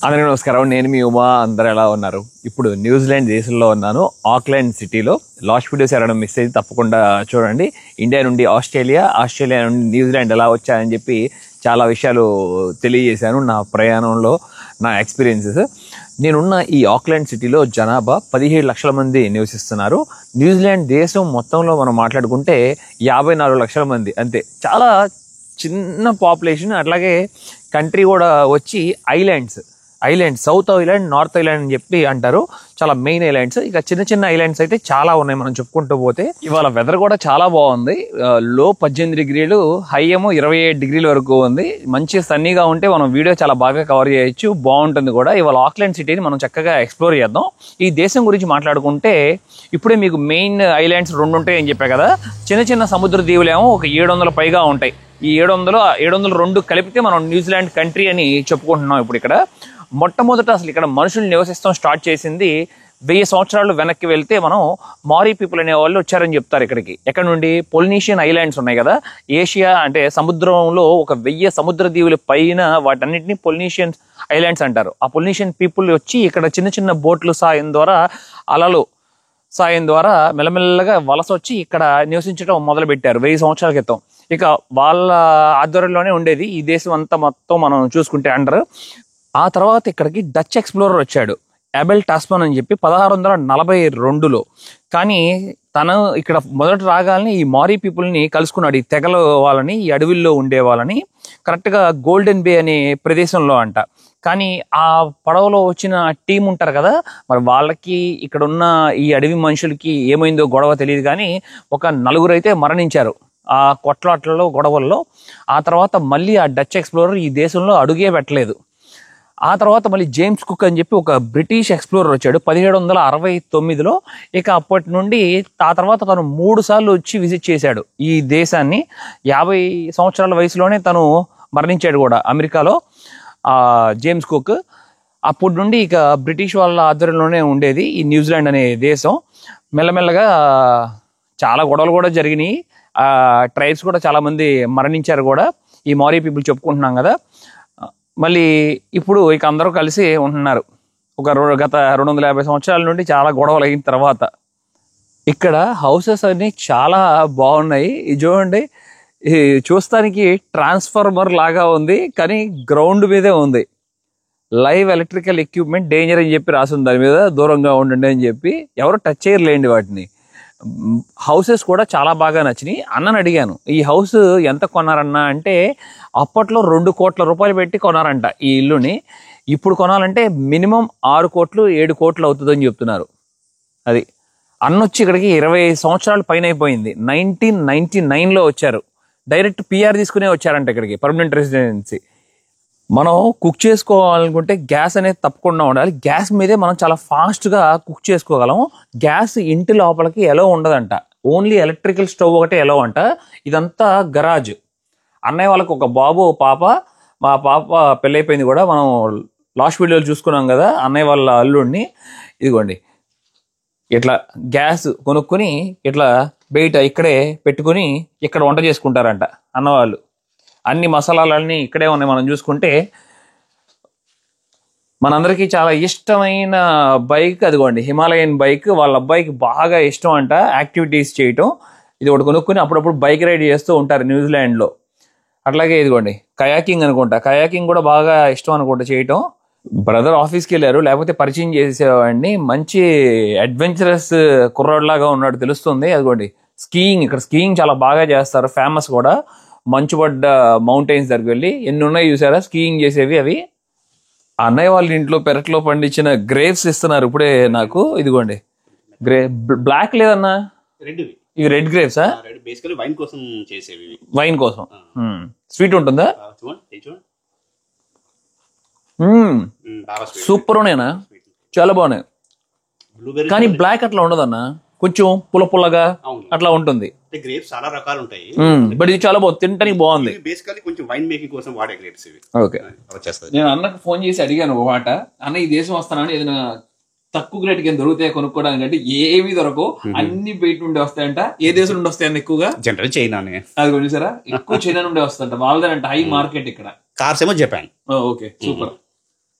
అందరికీ నమస్కారం. నేను మీ ఉమా. అందరూ ఎలా ఉన్నారు? ఇప్పుడు న్యూజిలాండ్ దేశంలో ఉన్నాను, ఆక్లాండ్ సిటీలో. లాస్ట్ వీడియోస్ ఎవరైనా మిస్ అయితే తప్పకుండా చూడండి. ఇండియా నుండి ఆస్ట్రేలియా నుండి న్యూజిలాండ్ ఎలా వచ్చాయని చెప్పి చాలా విషయాలు తెలియజేశాను. నా ప్రయాణంలో నా ఎక్స్పీరియన్సెస్. నేనున్న ఈ ఆక్లాండ్ సిటీలో జనాభా 17 లక్షల మంది నివసిస్తున్నారు. న్యూజిలాండ్ దేశం మొత్తంలో మనం మాట్లాడుకుంటే 54 లక్షల మంది అంతే. చాలా చిన్న పాపులేషన్. అట్లాగే కంట్రీ కూడా వచ్చి islands, south island, north island అని చెప్పి అంటారు. చాలా మెయిన్ ఐలాండ్స్. ఇక చిన్న చిన్న ఐలాండ్స్ అయితే చాలా ఉన్నాయి మనం చెప్పుకుంటూ పోతే. ఇవాళ వెదర్ కూడా చాలా బాగుంది. లో 18 డిగ్రీలు, హై ఏమో 27 డిగ్రీల వరకు ఉంది. మంచి సన్నీగా ఉంటే మనం వీడియో చాలా బాగా కవర్ చేయొచ్చు, బాగుంటుంది కూడా. ఇవాళ ఆక్లాండ్ సిటీని మనం చక్కగా ఎక్స్ప్లోర్ చేద్దాం. ఈ దేశం గురించి మాట్లాడుకుంటే ఇప్పుడే మీకు మెయిన్ ఐలాండ్స్ 2 ఉంటాయి అని చెప్పా కదా. చిన్న చిన్న సముద్ర దీవులేమో ఒక 700 పైగా ఉంటాయి. ఈ 702 కలిపితే మనం న్యూజిలాండ్ కంట్రీ అని చెప్పుకుంటున్నాం. ఇప్పుడు ఇక్కడ మొట్టమొదట అసలు ఇక్కడ మనుషులు నివసిస్తాం స్టార్ట్ చేసింది 1000 సంవత్సరాలు వెనక్కి వెళ్తే మనం మారీ పీపుల్ అనే వాళ్ళు వచ్చారని చెప్తారు ఇక్కడికి. ఎక్కడ నుండి? పొలినేషియన్ ఐలాండ్స్ ఉన్నాయి కదా, ఏషియా అంటే సముద్రంలో ఒక 1000 సముద్ర దీవుల పైన వాటన్నిటిని పొలినేషియన్ ఐలాండ్స్ అంటారు. ఆ పొలినేషియన్ పీపుల్ వచ్చి ఇక్కడ చిన్న చిన్న బోట్ల సాయం ద్వారా, అలలు సాయం ద్వారా మెల్లమెల్లగా వలస వచ్చి ఇక్కడ నివసించడం మొదలు పెట్టారు 1000 సంవత్సరాల క్రితం. ఇక వాళ్ళ ఆధ్వర్యంలోనే ఉండేది ఈ దేశం అంతా మొత్తం మనం చూసుకుంటే అండర్. ఆ తర్వాత ఇక్కడికి డచ్ ఎక్స్ప్లోరర్ వచ్చాడు, అబెల్ టాస్మాన్ అని చెప్పి 1642లో. కానీ తను ఇక్కడ మొదట రాగాలని ఈ మారీ పీపుల్ని కలుసుకున్నాడు. ఈ తెగల వాళ్ళని, ఈ అడవిల్లో ఉండే వాళ్ళని. కరెక్ట్గా గోల్డెన్ బే అనే ప్రదేశంలో అంట. కానీ ఆ పడవలో వచ్చిన టీం ఉంటారు కదా, మరి వాళ్ళకి ఇక్కడ ఉన్న ఈ అడవి మనుషులకి ఏమైందో గొడవ తెలియదు. కానీ ఒక 4 అయితే మరణించారు ఆ కొట్లాట్లలో, గొడవల్లో. ఆ తర్వాత మళ్ళీ ఆ డచ్ ఎక్స్ప్లోరర్ ఈ దేశంలో అడుగే పెట్టలేదు. ఆ తర్వాత మళ్ళీ జేమ్స్ కుక్ అని చెప్పి ఒక బ్రిటిష్ ఎక్స్ప్లోరర్ వచ్చాడు 1769లో. ఇక అప్పటి నుండి ఆ తర్వాత తను 3 సార్లు వచ్చి విజిట్ చేశాడు ఈ దేశాన్ని. 50 సంవత్సరాల వయసులోనే తను మరణించాడు కూడా అమెరికాలో జేమ్స్ కుక్. అప్పటి నుండి ఇక బ్రిటిష్ వాళ్ళ ఆధ్వర్యంలోనే ఉండేది ఈ న్యూజిలాండ్ అనే దేశం. మెల్లమెల్లగా చాలా గొడవలు కూడా జరిగినాయి. ట్రైబ్స్ కూడా చాలా మంది మరణించారు కూడా, ఈ మారీ పీపుల్ చెప్పుకుంటున్నాం కదా. మళ్ళీ ఇప్పుడు ఇక అందరూ కలిసి ఉంటున్నారు. గత 250 సంవత్సరాల నుండి చాలా గొడవలు అయిన తర్వాత. ఇక్కడ హౌసెస్ అన్ని చాలా బాగున్నాయి. ఇది చూడండి, చూస్తానికి ట్రాన్స్ఫార్మర్ లాగా ఉంది, కానీ గ్రౌండ్ మీదే ఉంది. లైవ్ ఎలక్ట్రికల్ ఎక్విప్మెంట్ డేంజర్ అని చెప్పి రాసింది దాని మీద, దూరంగా ఉండండి అని చెప్పి. ఎవరు టచ్ చేయలేండి వాటిని. హౌసెస్ కూడా చాలా బాగా నచ్చినాయి. అన్నని అడిగాను, ఈ హౌస్ ఎంత కొన్నారన్నా అంటే అప్పట్లో 2 కోట్ల రూపాయలు పెట్టి కొన్నారంట ఈ ఇల్లుని. ఇప్పుడు కొనాలంటే మినిమం 6 కోట్లు 7 కోట్లు అవుతుందని చెప్తున్నారు. అది అన్నొచ్చి ఇక్కడికి 20 సంవత్సరాలు పైన అయిపోయింది. 1999లో వచ్చారు. డైరెక్ట్ పిఆర్ తీసుకునే వచ్చారంట ఇక్కడికి, పర్మనెంట్ రెసిడెన్సీ. మనం కుక్ చేసుకోవాలనుకుంటే గ్యాస్ అనేది తప్పకుండా ఉండాలి. గ్యాస్ మీదే మనం చాలా ఫాస్ట్గా కుక్ చేసుకోగలం. గ్యాస్ ఇంటి లోపలికి ఎలా ఉండదంట, ఓన్లీ ఎలక్ట్రికల్ స్టవ్ ఒకటే ఎలా అంట. ఇదంతా గరాజ్. అన్నయ్య వాళ్ళకి ఒక బాబు, పాప. మా పాప పెళ్ళైపోయింది కూడా, మనం లాస్ట్ వీడియోలో చూసుకున్నాం కదా అన్నయ్య వాళ్ళ అల్లుడిని. ఇదిగోండి, ఇట్లా గ్యాస్ కొనుక్కొని ఇట్లా బయట ఇక్కడే పెట్టుకుని ఇక్కడ వంట చేసుకుంటారంట అన్నవాళ్ళు. అన్ని మసాలాలన్నీ ఇక్కడే ఉన్నాయి. మనం చూసుకుంటే మనందరికీ చాలా ఇష్టమైన బైక్ అదిగోండి, హిమాలయన్ బైక్. వాళ్ళ అబ్బాయికి బాగా ఇష్టం అంట యాక్టివిటీస్ చేయటం. ఇది ఒకటి కొనుక్కొని అప్పుడప్పుడు బైక్ రైడ్ చేస్తూ ఉంటారు న్యూజిలాండ్లో. అట్లాగే ఇదిగోండి కయాకింగ్ అనుకుంటా, కయాకింగ్ కూడా బాగా ఇష్టం అనుకుంటా చేయటం. బ్రదర్ ఆఫీస్కి వెళ్ళారు, లేకపోతే పరిచయం చేసేవాడిని. మంచి అడ్వెంచరస్ కుర్రాడ్లాగా ఉన్నాడు తెలుస్తుంది. అదిగోండి స్కీయింగ్, ఇక్కడ స్కీయింగ్ చాలా బాగా చేస్తారు, ఫేమస్ కూడా. మంచు పడ్డ మౌంటైన్స్ దగ్గరికి వెళ్ళి ఎన్ని ఉన్నాయి చూసారా స్కీయింగ్ చేసేవి. అవి అన్నయ్య వాళ్ళ ఇంట్లో పెరట్లో పండించిన గ్రేప్స్ ఇస్తున్నారు ఇప్పుడే నాకు. ఇదిగోండి బ్లాక్ లేదన్నా, ఇవి రెడ్ గ్రేప్సా? వైన్ కోసం చేసేవి. వైన్ కోసం. స్వీట్ ఉంటుందా? సూపర్ ఉన్నాయన్నా, చాలా బాగున్నాయి. కానీ బ్లాక్ అట్లా ఉండదన్నా, కొంచెం పుల్లగా అట్లా ఉంటుంది. గ్రేప్స్ చాలా రకాలు ఉంటాయి, బట్ ఇది చాలా బాగుంది, తింటానికి బాగుంది. బేసికల్లీ కొంచెం వైన్ మేకింగ్ కోసం వాడే గ్రేప్స్ ఇవి. ఓకే, నేను అన్నకు ఫోన్ చేసి అడిగాను ఒక మాట, అన్న ఈ దేశం వస్తానని ఏదైనా తక్కువ రేటుకి ఏం దొరుకుతాయి కొనుక్కోవడానికి అంటే ఏవి దొరకవు, అన్ని బయట నుండి వస్తాయంట. ఏ దేశం నుండి వస్తాయన్న ఎక్కువగా? General China. అది కొంచెం ఎక్కువ చైనా నుండి వస్తాయంట, వాళ్ళదేనంట హై మార్కెట్ ఇక్కడ. కార్స్ ఏమో జపాన్. Okay super.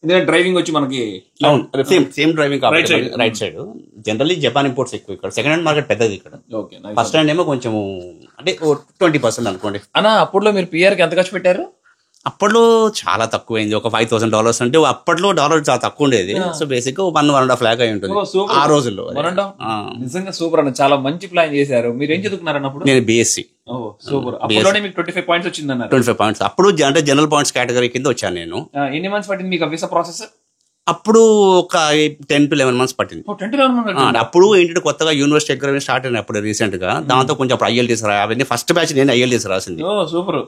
ఎందుకంటే డ్రైవింగ్ వచ్చి మనకి అవును same driving right side. Generally Japan imports ఎక్కువ ఇక్కడ. సెకండ్ హ్యాండ్ మార్కెట్ పెద్దది ఇక్కడ. ఫస్ట్ హ్యాండ్ ఏమో కొంచెం అంటే 20% అనుకోండి. అన్న అప్పట్లో మీరు పిఆర్కి ఎంత ఖర్చు పెట్టారు? అప్పట్లో చాలా తక్కువైంది, ఒక $5,000 అంటే అప్పట్లో డాలర్ చాలా తక్కువ ఉండేది. సో బేసిక్ 1.5 lakh అయి ఉంటుంది ఆ రోజుల్లో. నిజంగా సూపర్ అన్న, చాలా మంచి ప్లాన్ చేశారు. మీరు ఏం చదువుకున్నారు అన్నప్పుడు? నేను బీఎస్సీ. సూపర్. అప్పట్లోనే మీకు 25 పాయింట్స్ వచ్చింది అన్నారు. 25 పాయింట్స్ అప్పుడు అంటే జనరల్ పాయింట్స్ కేటగిరీ కింద వచ్చాను నేను. ఎన్ని మంత్స్ పట్టింది మీకు వీసా ప్రాసెస్? అప్పుడు ఒక 10 to 11 months పట్టింది. అప్పుడు ఏంటంటే కొత్తగా యూనివర్సిటీ ఎగ్జామ్ స్టార్ట్ అయిన అప్పుడు రీసెంట్ గా, దాంతో కొంచెం అప్పుడు ఐఎల్టీఎస్ అవన్నీ ఫస్ట్ బ్యాచ్ నేను ఐఎల్టీఎస్ రాసింది. సూపర్.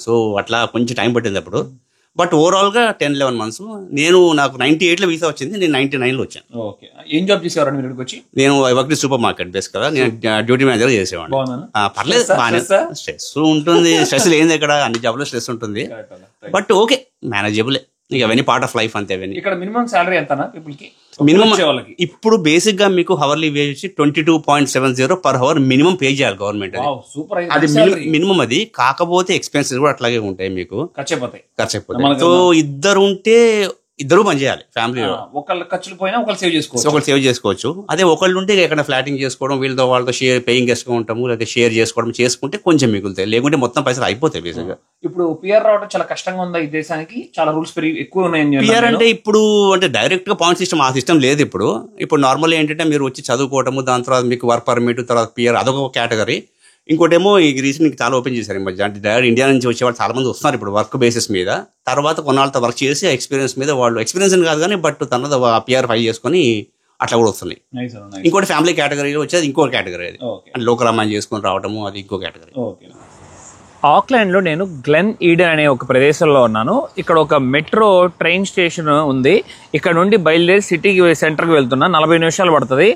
సో అట్లా కొంచెం టైం పట్టింది అప్పుడు. బట్ ఓవరాల్ గా 10-11 months. నాకు 98 లో వీసా వచ్చింది, నేను 99 లో వచ్చాను. ఏం జాబ్ చేసేవారు మీరు ఇక్కడికి వచ్చి? నేను వర్క్ సూపర్ మార్కెట్ బేస్ కదా, నేను డ్యూటీ మేనేజర్ చేసేవాడిని. పర్లేదు, స్ట్రెస్ ఉంటుంది. స్ట్రెస్ లేదు ఇక్కడ, అన్ని జాబ్ లో స్ట్రెస్ ఉంటుంది. But okay, manageable. ఇక అవన్నీ పార్ట్ ఆఫ్ లైఫ్ అంతే. అవన్నీ. ఇక్కడ మినిమం సాలరీ ఎంతనా పీపుల్ కి? మినిమం ఇప్పుడు బేసిక్ గా మీకు హవర్లీ వేజ్ వచ్చి 22.70 per hour మినిమం పే చేయాలి గవర్నమెంట్. అది మినిమం. అది కాకపోతే ఎక్స్పెన్సెస్ కూడా అట్లాగే ఉంటాయి, మీకు ఖర్చు అయిపోతాయి. సో ఇద్దరు పని చేయాలి ఫ్యామిలీలో. ఒకళ్ళ ఖర్చులు పోయినా ఒకళ్ళు సేవ్ చేసుకోవచ్చు. అదే ఒకళ్ళు ఉంటే ఎక్కడ ఫ్లాటింగ్ చేసుకోవడం, వీళ్ళతో వాళ్ళతో పేయింగ్ గెస్ట్ గా ఉంటాము, లేదా షేర్ చేసుకోవడం చేసుకుంటే కొంచెం మిగులుతాయి. లేకుంటే మొత్తం పైసలు అయిపోతాయి బేసిక్ గా. ఇప్పుడు పిఆర్ రావడం చాలా కష్టంగా ఉంది ఈ దేశానికి, చాలా రూల్స్ ఎక్కువ ఉన్నాయి. పిఆర్ అంటే ఇప్పుడు అంటే డైరెక్ట్ గా పాయింట్ సిస్టమ్, ఆ సిస్టమ్ లేదు ఇప్పుడు నార్మల్ ఏంటంటే మీరు వచ్చి చదువుకోవటము, దాని తర్వాత మీకు వర్క్ పర్మిట్, తర్వాత పిఆర్ అదొక కేటగిరీ. ఇంకోటేమో ఈ రీసెంట్ చాలా ఓపెన్ చేశారు ఈ మధ్య. అంటే డైరెక్ట్ ఇండియా నుంచి వచ్చే వాళ్ళు చాలా మంది వస్తున్నారు ఇప్పుడు వర్క్ బేసిస్ మీద. తర్వాత కొన్నాళ్ళతో వర్క్ చేసి ఎక్స్పీరియన్స్ మీద, వాళ్ళు ఎక్స్పీరియన్స్ కాదు కానీ బట్ తనది పిఆర్ ఫైల్ చేసుకుని అట్లా కూడా వస్తున్నాయి. ఇంకోటి ఫ్యామిలీ కేటగిరీలో వచ్చేది ఇంకో కేటగిరీ. అది లోకల్ అమ్మాయి చేసుకుని రావడము, అది ఇంకో కేటగిరీ. ఆక్లాండ్లో నేను గ్లెన్ ఈడెన్ అనే ఒక ప్రదేశంలో ఉన్నాను. ఇక్కడ ఒక మెట్రో ట్రైన్ స్టేషన్ ఉంది. ఇక్కడ నుండి బయలుదేరి సిటీకి సెంటర్కి వెళ్తున్నా. 40 నిమిషాలు పడుతుంది.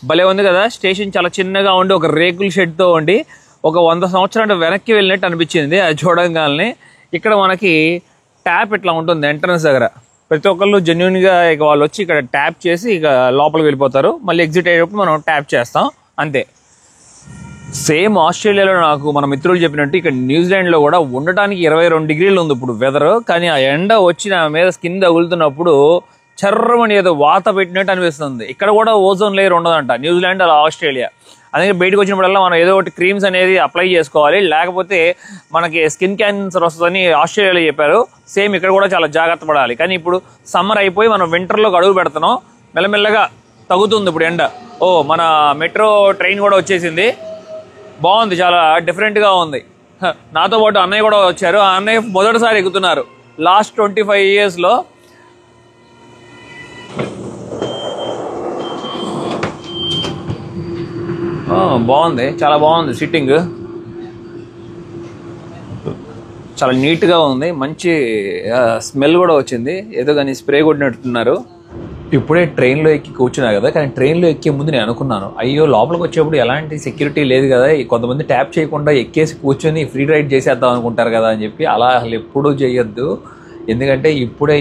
భలే ఉంది కదా. స్టేషన్ చాలా చిన్నగా ఉండి ఒక రేకుల షెడ్తో ఉండి ఒక 100 సంవత్సరాలు వెనక్కి వెళ్ళినట్టు అనిపించింది అది చూడంగానే. ఇక్కడ మనకి ట్యాప్ ఇట్లా ఉంటుంది ఎంట్రన్స్ దగ్గర. ప్రతి ఒక్కళ్ళు జెన్యున్గా ఇక వాళ్ళు వచ్చి ఇక్కడ ట్యాప్ చేసి ఇక లోపలికి వెళ్ళిపోతారు. మళ్ళీ ఎగ్జిట్ అయ్యేటప్పుడు మనం ట్యాప్ చేస్తాం, అంతే. సేమ్ ఆస్ట్రేలియాలో నాకు మన మిత్రులు చెప్పినట్టు ఇక్కడ న్యూజిలాండ్లో కూడా ఉండటానికి 22 degrees ఉంది ఇప్పుడు వెదర్. కానీ ఆ ఎండ వచ్చి నా మీద స్కిన్ తగులుతున్నప్పుడు చర్రమని ఏదో వాత పెట్టినట్టు అనిపిస్తుంది. ఇక్కడ కూడా ఓజోన్ లేయర్ ఉండదంట న్యూజిలాండ్ అలా ఆస్ట్రేలియా. అందుకే బయటకు వచ్చినప్పుడల్లా మనం ఏదో ఒకటి క్రీమ్స్ అనేది అప్లై చేసుకోవాలి, లేకపోతే మనకి స్కిన్ క్యాన్సర్ వస్తుందని ఆస్ట్రేలియాలో చెప్పారు. సేమ్ ఇక్కడ కూడా చాలా జాగ్రత్త పడాలి. కానీ ఇప్పుడు సమ్మర్ అయిపోయి మనం వింటర్లోకి అడుగు పెడుతున్నాం. మెల్లమెల్లగా తగ్గుతుంది ఇప్పుడు ఎండ. మన మెట్రో ట్రైన్ కూడా వచ్చేసింది. బాగుంది, చాలా డిఫరెంట్గా ఉంది. నాతో పాటు అన్నయ్య కూడా వచ్చారు. ఆ అన్నయ్య మొదటిసారి ఎక్కుతున్నారు లాస్ట్ 25 yearsలో. బాగుంది, చాలా బాగుంది. సిట్టింగ్ చాలా నీట్గా ఉంది. మంచి స్మెల్ కూడా వచ్చింది. ఏదో కానీ స్ప్రే కొట్టినట్టున్నారు. ఇప్పుడే ట్రైన్లో ఎక్కి కూర్చున్నా కదా, కానీ ట్రైన్లో ఎక్కే ముందు నేను అనుకున్నాను, అయ్యో లోపలికి వచ్చేప్పుడు ఎలాంటి సెక్యూరిటీ లేదు కదా, కొంతమంది ట్యాప్ చేయకుండా ఎక్కేసి కూర్చొని ఫ్రీ రైడ్ చేసేద్దాం అనుకుంటారు కదా అని చెప్పి. అలా అసలు ఎప్పుడూ చేయొద్దు. ఎందుకంటే ఇప్పుడే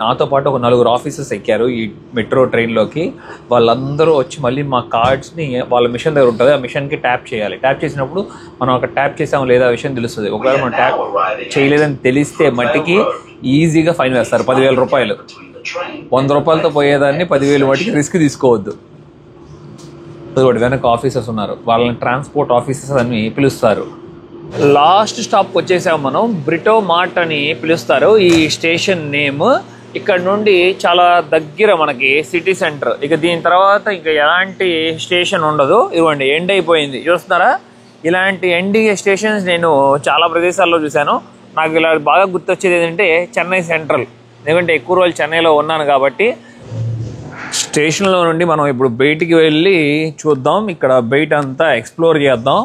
నాతో పాటు ఒక 4 ఆఫీసర్స్ ఎక్కారు ఈ మెట్రో ట్రైన్లోకి. వాళ్ళందరూ వచ్చి మళ్ళీ మా కార్డ్స్ని వాళ్ళ మిషన్ దగ్గర ఉంటుంది, ఆ మిషన్కి ట్యాప్ చేయాలి. ట్యాప్ చేసినప్పుడు మనం అక్కడ ట్యాప్ చేసాము లేదా విషయం తెలుస్తుంది. ఒకవేళ మనం ట్యాప్ చేయలేదని తెలిస్తే మట్టికి ఈజీగా ఫైన్ వేస్తారు 10,000 రూపాయలు. 100 రూపాయలతో పోయేదాన్ని 10,000 మట్టికి రిస్క్ తీసుకోవద్దు. అదొకటి వెనక ఆఫీసర్స్ ఉన్నారు, వాళ్ళని ట్రాన్స్పోర్ట్ ఆఫీసర్స్ అని పిలుస్తారు. లాస్ట్ స్టాప్ వచ్చేసాము మనం. బ్రిటో మార్ట్ అని పిలుస్తారు ఈ స్టేషన్ నేమ్. ఇక్కడ నుండి చాలా దగ్గర మనకి సిటీ సెంటర్. ఇక దీని తర్వాత ఇక ఎలాంటి స్టేషన్ ఉండదు. ఇవ్వండి ఎండ్ అయిపోయింది, చూస్తున్నారా. ఇలాంటి ఎండింగ్ స్టేషన్స్ నేను చాలా ప్రదేశాల్లో చూశాను. నాకు ఇలా బాగా గుర్తొచ్చేది ఏంటంటే చెన్నై సెంట్రల్. ఎందుకంటే ఎక్కువ రోజులు చెన్నైలో ఉన్నాను కాబట్టి. స్టేషన్లో నుండి మనం ఇప్పుడు బయటికి వెళ్ళి చూద్దాం, ఇక్కడ బయట అంతా ఎక్స్ప్లోర్ చేద్దాం.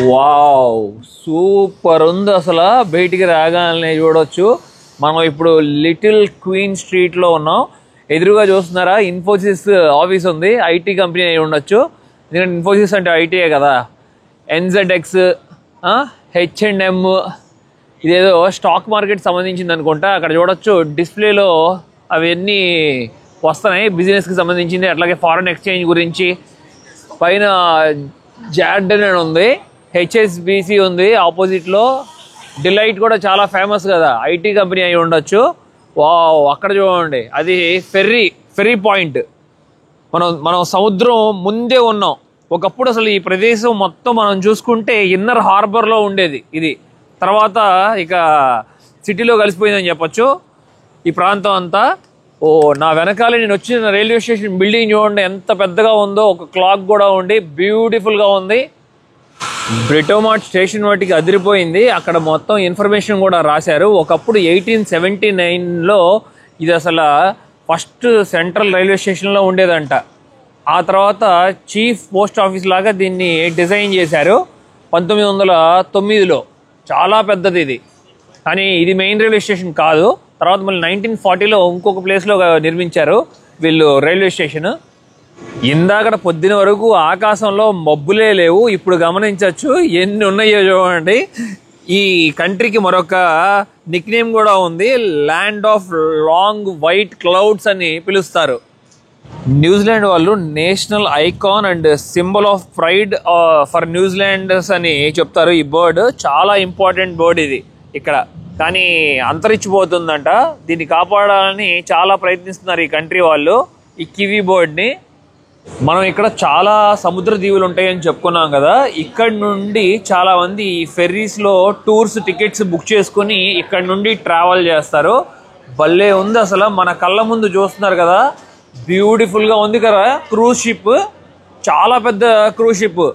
వావ్, సూపర్ ఉంది అసలు. బయటికి రాగానే చూడవచ్చు. మనం ఇప్పుడు లిటిల్ క్వీన్ స్ట్రీట్లో ఉన్నాం. ఎదురుగా చూస్తున్నారా ఇన్ఫోసిస్ ఆఫీస్ ఉంది. ఐటీ కంపెనీ అయి ఉండొచ్చు, ఎందుకంటే ఇన్ఫోసిస్ అంటే ఐటీయే కదా. NZX, H&M, ఇదేదో స్టాక్ మార్కెట్ సంబంధించింది అనుకుంటా. అక్కడ చూడొచ్చు డిస్ప్లేలో అవన్నీ వస్తున్నాయి, బిజినెస్కి సంబంధించింది. అట్లాగే ఫారెన్ ఎక్స్చేంజ్ గురించి. పైన జార్డన్ అని ఉంది, HSBC ఉంది ఆపోజిట్లో. డిలైట్ కూడా చాలా ఫేమస్ కదా, ఐటీ కంపెనీ అయి ఉండొచ్చు. వావ్, అక్కడ చూడండి, అది ఫెర్రీ పాయింట్. మనం సముద్రం ముందే ఉన్నాం. ఒకప్పుడు అసలు ఈ ప్రదేశం మొత్తం మనం చూసుకుంటే ఇన్నర్ హార్బర్లో ఉండేది ఇది. తర్వాత ఇక సిటీలో కలిసిపోయిందని చెప్పొచ్చు ఈ ప్రాంతం అంతా. నా వెనకాలే నేను వచ్చిన రైల్వే స్టేషన్ బిల్డింగ్ చూడండి ఎంత పెద్దగా ఉందో. ఒక క్లాక్ కూడా ఉండి బ్యూటిఫుల్గా ఉంది. బ్రిటోమార్ట్ స్టేషన్ వాటికి అదిరిపోయింది. అక్కడ మొత్తం ఇన్ఫర్మేషన్ కూడా రాశారు. ఒకప్పుడు 1879లో ఇది అసలు ఫస్ట్ సెంట్రల్ రైల్వే స్టేషన్లో ఉండేదంట. ఆ తర్వాత చీఫ్ పోస్ట్ ఆఫీస్ లాగా దీన్ని డిజైన్ చేశారు 1909లో. చాలా పెద్దది ఇది, కానీ ఇది మెయిన్ రైల్వే స్టేషన్ కాదు. తర్వాత మళ్ళీ 1940లో ఇంకొక ప్లేస్లో నిర్మించారు వీళ్ళు రైల్వే స్టేషన్. ఇందాకడ పొద్దున వరకు ఆకాశంలో మబ్బులే లేవు. ఇప్పుడు గమనించవచ్చు ఎన్ని ఉన్నాయో చూడండి. ఈ కంట్రీకి మరొక నిక్ నేమ్ కూడా ఉంది, land of long white clouds అని పిలుస్తారు. న్యూజిలాండ్ వాళ్ళు national icon and symbol of pride for New Zealanders అని చెప్తారు. ఈ బర్డ్ చాలా ఇంపార్టెంట్ బర్డ్ ఇది ఇక్కడ, కానీ అంతరించిపోతుందంట. దీన్ని కాపాడాలని చాలా ప్రయత్నిస్తున్నారు ఈ కంట్రీ వాళ్ళు, ఈ కివీ బర్డ్ని. మనం ఇక్కడ చాలా సముద్ర దీవులు ఉంటాయని చెప్పుకున్నాం కదా. ఇక్కడ నుండి చాలా మంది ఈ ఫెర్రీస్లో టూర్స్ టికెట్స్ బుక్ చేసుకుని ఇక్కడ నుండి ట్రావెల్ చేస్తారు. భలే ఉంది అసలు, మన కళ్ళ ముందు చూస్తున్నారు కదా, బ్యూటిఫుల్గా ఉంది కదా. క్రూజ్ షిప్, చాలా పెద్ద క్రూజ్ షిప్.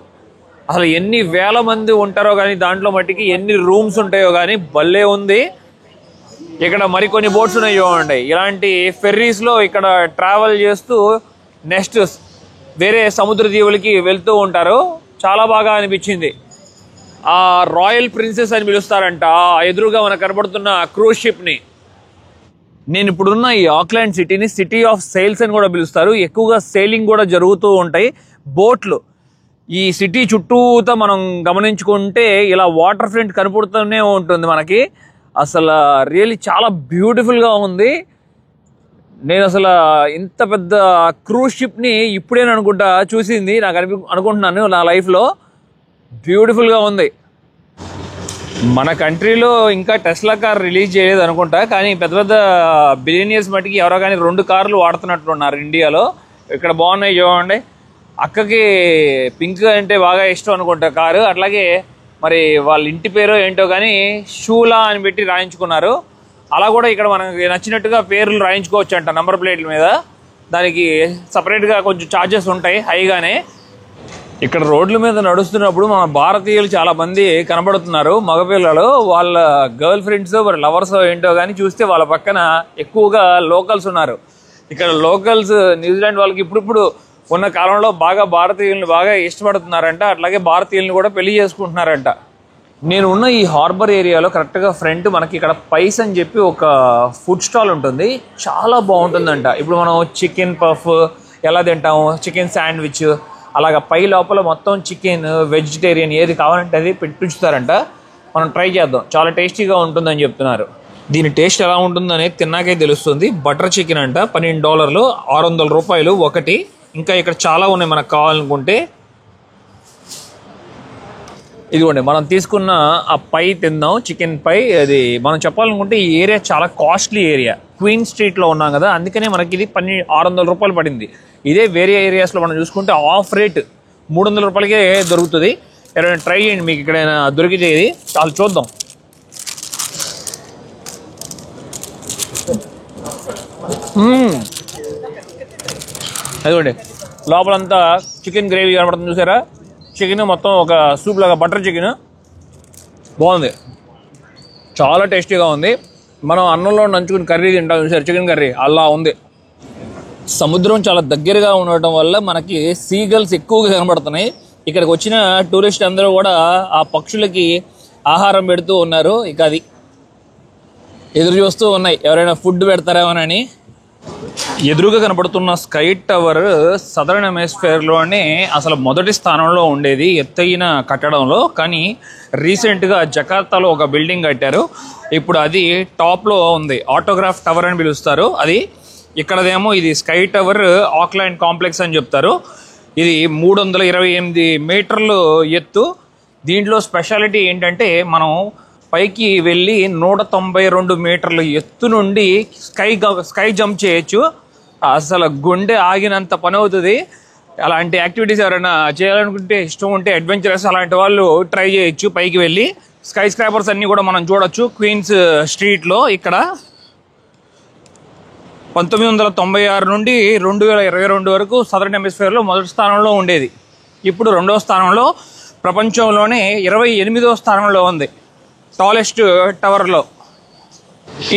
అసలు ఎన్ని వేల మంది ఉంటారో కానీ దాంట్లో మట్టికి ఎన్ని రూమ్స్ ఉంటాయో కానీ భలే ఉంది. ఇక్కడ మరికొన్ని బోట్స్ ఉన్నాయి చూడండి. ఇలాంటి ఫెర్రీస్లో ఇక్కడ ట్రావెల్ చేస్తూ నెక్స్ట్ వేరే సముద్ర దీవులకి వెళ్తూ ఉంటారు. చాలా బాగా అనిపించింది. ఆ రాయల్ ప్రిన్సెస్ అని పిలుస్తారంట ఎదురుగా మనకు కనబడుతున్న క్రూజ్ షిప్ని. నేను ఇప్పుడున్న ఈ ఆక్లాండ్ సిటీని సిటీ ఆఫ్ సెయిల్స్ అని కూడా పిలుస్తారు. ఎక్కువగా సెయిలింగ్ కూడా జరుగుతూ ఉంటాయి. బోట్లు ఈ సిటీ చుట్టూతో మనం గమనించుకుంటే ఇలా వాటర్ ఫ్రంట్ కనపడుతూనే ఉంటుంది మనకి. అసలు రియల్లీ చాలా బ్యూటిఫుల్గా ఉంది. నేను అసలు ఇంత పెద్ద క్రూజ్ షిప్ని ఇప్పుడేను అనుకుంటా చూసింది, నాకు అనుకుంటున్నాను నా లైఫ్లో. బ్యూటిఫుల్గా ఉంది. మన కంట్రీలో ఇంకా టెస్లా కార్ రిలీజ్ చేయలేదు అనుకుంటా, కానీ పెద్ద పెద్ద బిలియనియర్స్ మట్టికి ఎవరో కానీ 2 కార్లు వాడుతున్నట్టున్నారు ఇండియాలో. ఇక్కడ బాగున్నాయి చూడండి. అక్కకి పింక్ అంటే బాగా ఇష్టం అనుకుంటా కారు. అట్లాగే మరి వాళ్ళ ఇంటి పేరు ఏంటో కానీ షూలా అని పెట్టి రాయించుకున్నారు. అలా కూడా ఇక్కడ మనకి నచ్చినట్టుగా పేర్లు రాయించుకోవచ్చు అంట నంబర్ ప్లేట్ల మీద. దానికి సపరేట్గా కొంచెం ఛార్జెస్ ఉంటాయి హైగానే. ఇక్కడ రోడ్ల మీద నడుస్తున్నప్పుడు మన భారతీయులు చాలా మంది కనబడుతున్నారు. మగపిల్లలు వాళ్ళ గర్ల్ ఫ్రెండ్స్ మరి లవర్స్ ఏంటో కానీ చూస్తే వాళ్ళ పక్కన ఎక్కువగా లోకల్స్ ఉన్నారు. ఇక్కడ లోకల్స్ న్యూజిలాండ్ వాళ్ళకి ఇప్పుడు ఉన్న కాలంలో బాగా భారతీయులను బాగా ఇష్టపడుతున్నారంట. అట్లాగే భారతీయులను కూడా పెళ్లి చేసుకుంటున్నారంట. నేను ఉన్న ఈ హార్బర్ ఏరియాలో కరెక్ట్గా ఫ్రంట్ మనకి ఇక్కడ పైస్ అని చెప్పి ఒక ఫుడ్ స్టాల్ ఉంటుంది. చాలా బాగుంటుందంట. ఇప్పుడు మనం చికెన్ పఫ్ ఎలా తింటాము, చికెన్ శాండ్విచ్, అలాగ పై లోపల మొత్తం చికెన్ వెజిటేరియన్ ఏది కావాలంటే అది పెట్టుంచుతారంట. మనం ట్రై చేద్దాం, చాలా టేస్టీగా ఉంటుందని చెప్తున్నారు. దీని టేస్ట్ ఎలా ఉంటుందనే తిన్నాకే తెలుస్తుంది. బటర్ చికెన్ అంట, $12, $600 ఒకటి. ఇంకా ఇక్కడ చాలా ఉన్నాయి మనకు కావాలనుకుంటే. ఇదిగోండి మనం తీసుకున్న ఆ పై తిందాం, చికెన్ పై. అది మనం చెప్పాలనుకుంటే ఈ ఏరియా చాలా కాస్ట్లీ ఏరియా. క్వీన్ స్ట్రీట్లో ఉన్నాం కదా, అందుకనే మనకి ఇది $600 పడింది. ఇదే వేరే ఏరియాస్లో మనం చూసుకుంటే ఆఫ్ రేట్ $300కే దొరుకుతుంది. ఎవరైనా ట్రై చేయండి, మీకు ఇక్కడైనా దొరికితే ఇది. చాలా చూద్దాం. అదిగోండి లోపలంతా చికెన్ గ్రేవీ కనబడుతుంది చూసారా. చికెన్ మొత్తం ఒక సూప్ లాగా, బటర్ చికెన్ బాగుంది, చాలా టేస్టీగా ఉంది. మనం అన్నంలో నంచుకుని కర్రీ తింటాం చూసారు, చికెన్ కర్రీ అలా ఉంది. సముద్రం చాలా దగ్గరగా ఉండటం వల్ల మనకి సీగల్స్ ఎక్కువగా కనబడుతున్నాయి. ఇక్కడికి వచ్చిన టూరిస్ట్ అందరూ కూడా ఆ పక్షులకి ఆహారం పెడుతూ ఉన్నారు. ఇక అది ఎదురు చూస్తూ ఉన్నాయి ఎవరైనా ఫుడ్ పెడతారేమోనని. ఎదురుగా కనబడుతున్న స్కై టవర్ సదరన్ హెమిస్ఫియర్లోనే అసలు మొదటి స్థానంలో ఉండేది ఎత్తైన కట్టడంలో. కానీ రీసెంట్గా జకార్తాలో ఒక బిల్డింగ్ కట్టారు. ఇప్పుడు అది టాప్లో ఉంది. ఆటోగ్రాఫ్ టవర్ అని పిలుస్తారు అది. ఇక్కడదేమో ఇది స్కై టవర్ ఆక్లాండ్ కాంప్లెక్స్ అని చెప్తారు. ఇది 328 మీటర్లు ఎత్తు. దీంట్లో స్పెషాలిటీ ఏంటంటే మనం పైకి వెళ్ళి 192 మీటర్ల ఎత్తు నుండి స్కై జంప్ చేయొచ్చు. అసలు గుండె ఆగినంత పని అవుతుంది. అలాంటి యాక్టివిటీస్ ఎవరైనా చేయాలనుకుంటే, ఇష్టం ఉంటే, అడ్వెంచరస్ అలాంటి వాళ్ళు ట్రై చేయొచ్చు. పైకి వెళ్ళి స్కై స్క్రాపర్స్ అన్నీ కూడా మనం చూడొచ్చు క్వీన్స్ స్ట్రీట్లో. ఇక్కడ 1996 నుండి 2022 వరకు సదరన్ హెమిస్ఫియర్లో మొదటి స్థానంలో ఉండేది. ఇప్పుడు 2వ స్థానంలో, ప్రపంచంలోనే 28వ స్థానంలో ఉంది టాలెస్ట్ టవర్లో.